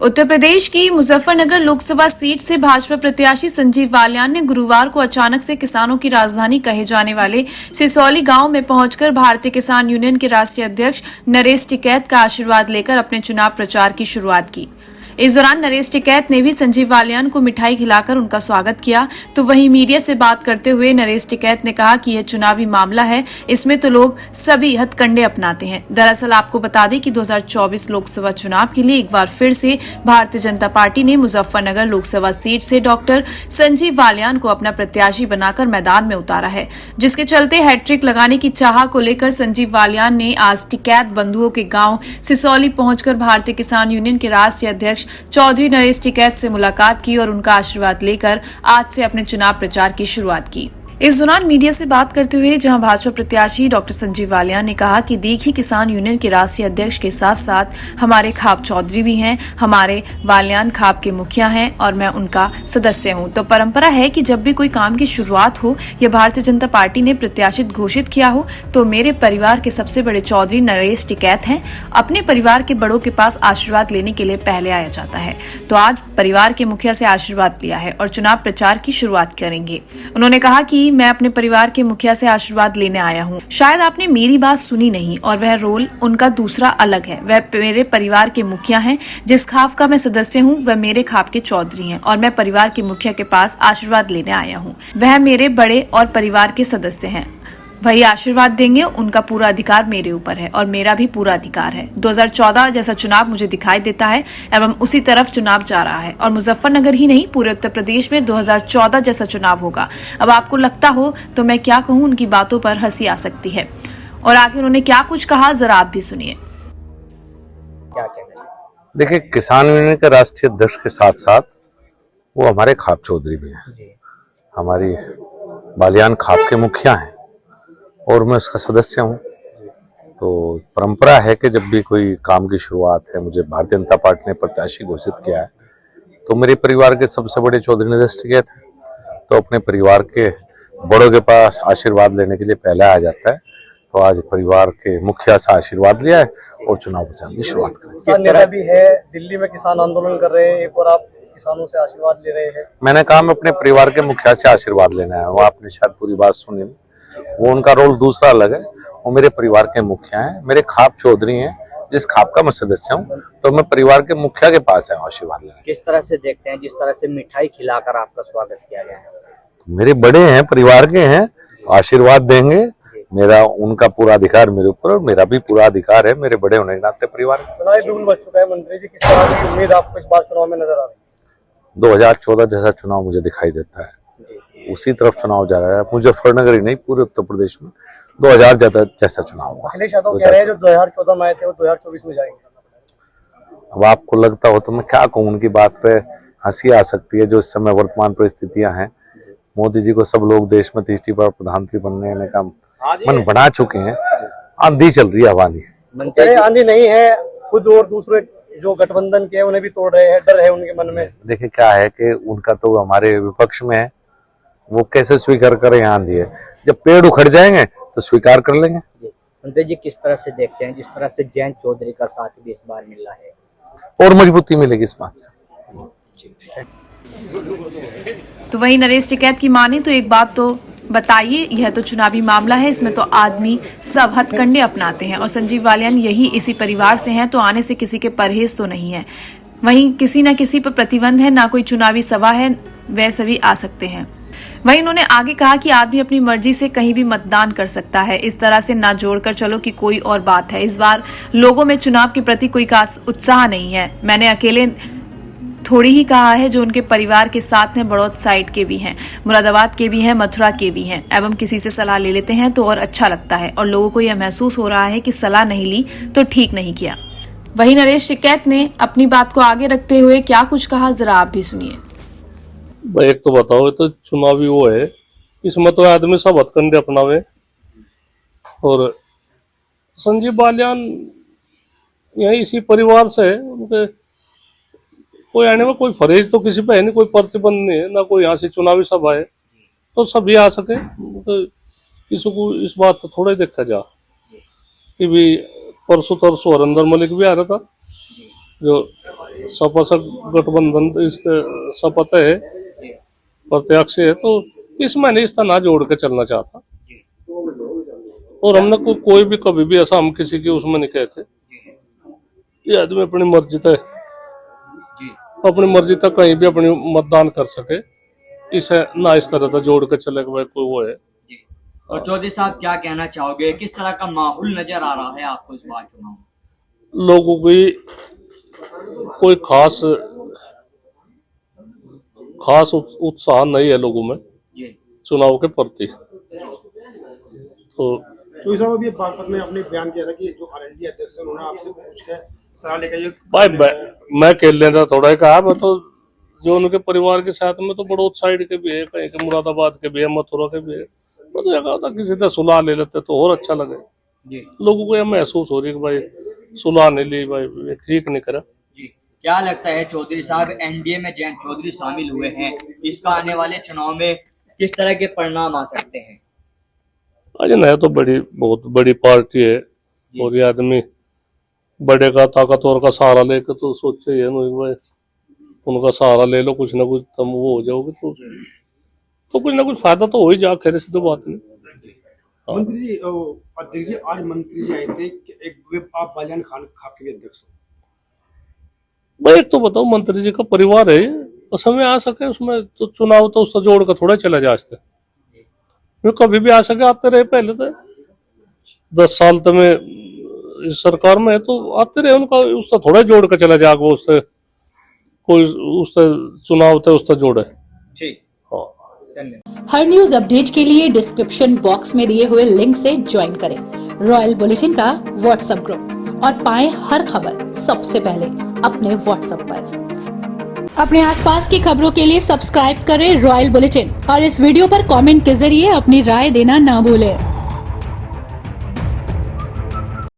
उत्तर प्रदेश की मुजफ्फरनगर लोकसभा सीट से भाजपा प्रत्याशी संजीव बालियान ने गुरुवार को अचानक से किसानों की राजधानी कहे जाने वाले सिसौली गांव में पहुंचकर भारतीय किसान यूनियन के राष्ट्रीय अध्यक्ष नरेश टिकैत का आशीर्वाद लेकर अपने चुनाव प्रचार की शुरुआत की। इस दौरान नरेश टिकैत ने भी संजीव बालियान को मिठाई खिलाकर उनका स्वागत किया। तो वहीं मीडिया से बात करते हुए नरेश टिकैत ने कहा कि यह चुनावी मामला है, इसमें तो लोग सभी हथकंडे अपनाते हैं। दरअसल आपको बता दें कि 2024 लोकसभा चुनाव के लिए एक बार फिर से भारतीय जनता पार्टी ने मुजफ्फरनगर लोकसभा सीट से डॉक्टर संजीव बालियान को अपना प्रत्याशी बनाकर मैदान में उतारा है, जिसके चलते हैट्रिक लगाने की चाह को लेकर संजीव बालियान ने आज टिकैत बंधुओं के गांव सिसौली पहुंचकर भारतीय किसान यूनियन के राष्ट्रीय अध्यक्ष चौधरी नरेश टिकैत से मुलाकात की और उनका आशीर्वाद लेकर आज से अपने चुनाव प्रचार की शुरुआत की। इस दौरान मीडिया से बात करते हुए जहां भाजपा प्रत्याशी डॉक्टर संजीव बालियान ने कहा कि देखिए, किसान यूनियन के राष्ट्रीय अध्यक्ष के साथ साथ हमारे खाप चौधरी भी हैं, हमारे बालियान खाप के मुखिया हैं और मैं उनका सदस्य हूं। तो परंपरा है कि जब भी कोई काम की शुरुआत हो या भारतीय जनता पार्टी ने प्रत्याशी घोषित किया हो तो मेरे परिवार के सबसे बड़े चौधरी नरेश टिकैत हैं। अपने परिवार के बड़ों के पास आशीर्वाद लेने के लिए पहले आया जाता है। तो आज परिवार के मुखिया से आशीर्वाद लिया है और चुनाव प्रचार की शुरुआत करेंगे। उन्होंने कहा कि मैं अपने परिवार के मुखिया से आशीर्वाद लेने आया हूँ। शायद आपने मेरी बात सुनी नहीं और वह रोल उनका दूसरा अलग है। वह मेरे परिवार के मुखिया हैं। जिस खाप का मैं सदस्य हूँ वह मेरे खाप के चौधरी हैं और मैं परिवार के मुखिया के पास आशीर्वाद लेने आया हूँ। वह मेरे बड़े और परिवार के सदस्य हैं। वही आशीर्वाद देंगे, उनका पूरा अधिकार मेरे ऊपर है और मेरा भी पूरा अधिकार है। 2014 जैसा चुनाव मुझे दिखाई देता है एवं उसी तरफ चुनाव जा रहा है और मुजफ्फरनगर ही नहीं पूरे उत्तर प्रदेश में 2014 जैसा चुनाव होगा। अब आपको लगता हो तो मैं क्या कहूँ, उनकी बातों पर हंसी आ सकती है। और आगे उन्होंने क्या कुछ कहा, जरा आप भी सुनिए। क्या कहना है? देखिए, किसान यूनियन के राष्ट्रीय अध्यक्ष के साथ साथ वो हमारे खाप चौधरी भी हैं, हमारी बालियान खाप के मुखिया हैं और मैं उसका सदस्य हूं। तो परंपरा है कि जब भी कोई काम की शुरुआत है, मुझे भारतीय जनता पार्टी ने प्रत्याशी घोषित किया है तो मेरे परिवार के सबसे बड़े चौधरी नरेश टिकैत थे, तो अपने परिवार के बड़ों के पास आशीर्वाद लेने के लिए पहले आ जाता है। तो आज परिवार के मुखिया से आशीर्वाद लिया है और चुनाव प्रचार की शुरुआत करेंगे। किस तरह भी है, दिल्ली में किसान आंदोलन कर रहे हैं और आप किसानों से आशीर्वाद ले रहे हैं। मैंने कहा मैं अपने परिवार के मुखिया से आशीर्वाद लेना है। वो आपने शायद पूरी बात सुनी, वो उनका रोल दूसरा अलग है। वो मेरे परिवार के मुखिया हैं, मेरे खाप चौधरी हैं, जिस खाप का मैं सदस्य हूं। तो मैं परिवार के मुखिया के पास है आशीर्वाद लेना। किस तरह से देखते हैं जिस तरह से मिठाई खिलाकर आपका स्वागत किया गया है? तो मेरे बड़े हैं, परिवार के हैं, तो आशीर्वाद देंगे। मेरा उनका पूरा अधिकार मेरे ऊपर और मेरा भी पूरा अधिकार है, मेरे बड़े होने के नाते परिवार। चुनावी बिगुल बच चुका है मंत्री जी, किस तरह की उम्मीद आपको इस बार चुनाव में नजर आ रही है? 2014 जैसा चुनाव मुझे दिखाई देता है, उसी तरफ चुनाव जा रहा है। मुजफ्फरनगर ही नहीं, पूरे उत्तर प्रदेश में 2000 जैसा चुनाव हुआ। अखिलेश यादव कह रहे हैं जो 2014 में आए थे वो 2024 में जाएंगे। अब आपको लगता हो तो मैं क्या कहूँ, उनकी बात पे हंसी आ सकती है। जो इस समय वर्तमान परिस्थितियां हैं, मोदी जी को सब लोग देश में तीसरी बार प्रधानमंत्री बनने का मन बना चुके हैं। आंधी चल रही है, हवा नहीं। आंधी नहीं है, खुद और दूसरे जो गठबंधन के उन्हें भी तोड़ रहे हैं, डर है उनके मन में। देखिए क्या है कि उनका तो हमारे विपक्ष में है, वो कैसे स्वीकार करें आंधी है। जब पेड़ उखड़ जाएंगे तो स्वीकार कर लेंगे। मंत्री जी किस तरह से देखते हैं जिस तरह से जयंत चौधरी का साथ भी इस बार मिल रहा है? और मजबूती मिलेगी इस बात से। तो वहीं नरेश टिकैत की माने तो एक बात तो बताइए, यह तो चुनावी मामला है, इसमें तो आदमी सब हथकंडे अपनाते हैं और संजीव बालियान यही इसी परिवार से हैं, तो आने से किसी के परहेज तो नहीं है। वहीं किसी न किसी पर प्रतिबंध है, ना कोई चुनावी सभा है, वह सभी आ सकते हैं। वहीं उन्होंने आगे कहा कि आदमी अपनी मर्जी से कहीं भी मतदान कर सकता है। इस तरह से ना जोड़कर चलो कि कोई और बात है। इस बार लोगों में चुनाव के प्रति कोई खास उत्साह नहीं है। मैंने अकेले थोड़ी ही कहा है, जो उनके परिवार के साथ में बड़ौद साइड के भी हैं, मुरादाबाद के भी हैं, मथुरा के भी हैं। एवं किसी से सलाह ले लेते हैं तो और अच्छा लगता है और लोगों को यह महसूस हो रहा है कि सलाह नहीं ली तो ठीक नहीं किया। वहीं नरेश टिकैत ने अपनी बात को आगे रखते हुए क्या कुछ कहा, जरा आप भी सुनिए। भाई एक तो बताओ, तो चुनावी वो है, इसमें तो आदमी सब हथकंडे अपनावे। और संजीव बालियान यही इसी परिवार से है, उनके कोई आने में कोई फरेज तो किसी पे है नहीं, कोई प्रतिबंध नहीं है, ना कोई यहाँ से चुनावी सभा है, तो सभी आ सके। तो किसी को इस बात तो थोड़ा ही देखा जा कि भी परसों तरसों हरिंदर मलिक भी आ रहा था, जो सपा से गठबंधन इससे शपथ है प्रत्यक्ष है, तो इसमें नहीं इसका ना जोड़ के चलना चाहता। और हमने कोई भी कभी भी ऐसा हम किसी की उसमें नहीं कहते। ये आदमी अपनी मर्जी तक कहीं भी अपनी मतदान कर सके, इसे ना इस तरह से जोड़ के चले कि भाई कोई वो है। और चौधरी साहब क्या कहना चाहोगे, किस तरह का माहौल नजर आ रहा है आपको इस बार चुनाव में? लोगों की कोई खास उत्साह नहीं है लोगों में चुनाव के प्रति। तो चौधरी साहब अभी बागपत में आपने बयान किया था कि जो आरएलडी अध्यक्ष है उन्होंने आपसे पूछ के सलाह लेकर ये भाई मैं खेल लेता थोड़ा कहा, मैं तो जो उनके परिवार के साथ में तो बड़ौद साइड के भी है, कहीं के मुरादाबाद के भी है, मथुरा के भी है, मैं तो कहा था किसी से सुलह ले लेते तो और अच्छा लगे। लोगों को यह महसूस हो रही कि भाई सुलह नहीं ली, भाई ये ठीक नहीं करा। क्या लगता है चौधरी साहब, एनडीए में जयंत चौधरी शामिल हुए हैं, इसका आने वाले चुनाव में किस तरह के परिणाम आ सकते हैं? अजय नया तो बहुत बड़ी पार्टी है, और ये आदमी बड़े का ताकतवर का सहारा लेकर तो सोचे ये नहीं भाई उनका सहारा ले लो, कुछ ना कुछ तुम वो हो जाओगे तो कुछ ना कुछ फायदा तो हो ही जा, खैर से तो बात नहीं। मंत्री जी अध्यक्ष जी आज मंत्री जी आए थे कि एक आप बालियान खाप के भी अध्यक्ष हो। भाई एक तो बताओ, मंत्री जी का परिवार है, तो समय आ सके उसमें तो चुनाव तो उसका जोड़ कर थोड़ा चला जा सकते, कभी भी आ सके, आते रहे। पहले तो 10 साल तो मैं इस सरकार में है तो आते रहे, उनका उसका थोड़ा जोड़ कर चला जाएगा, उससे कोई उससे चुनाव थे उसका जोड़े। ठीक, हर न्यूज अपडेट के लिए डिस्क्रिप्शन बॉक्स में दिए हुए लिंक से ज्वाइन करें रॉयल बुलेटिन का व्हाट्सएप ग्रुप और पाएं हर खबर सबसे पहले अपने व्हाट्सएप पर। अपने आसपास की खबरों के लिए सब्सक्राइब करें रॉयल बुलेटिन और इस वीडियो पर कमेंट के जरिए अपनी राय देना ना भूलें।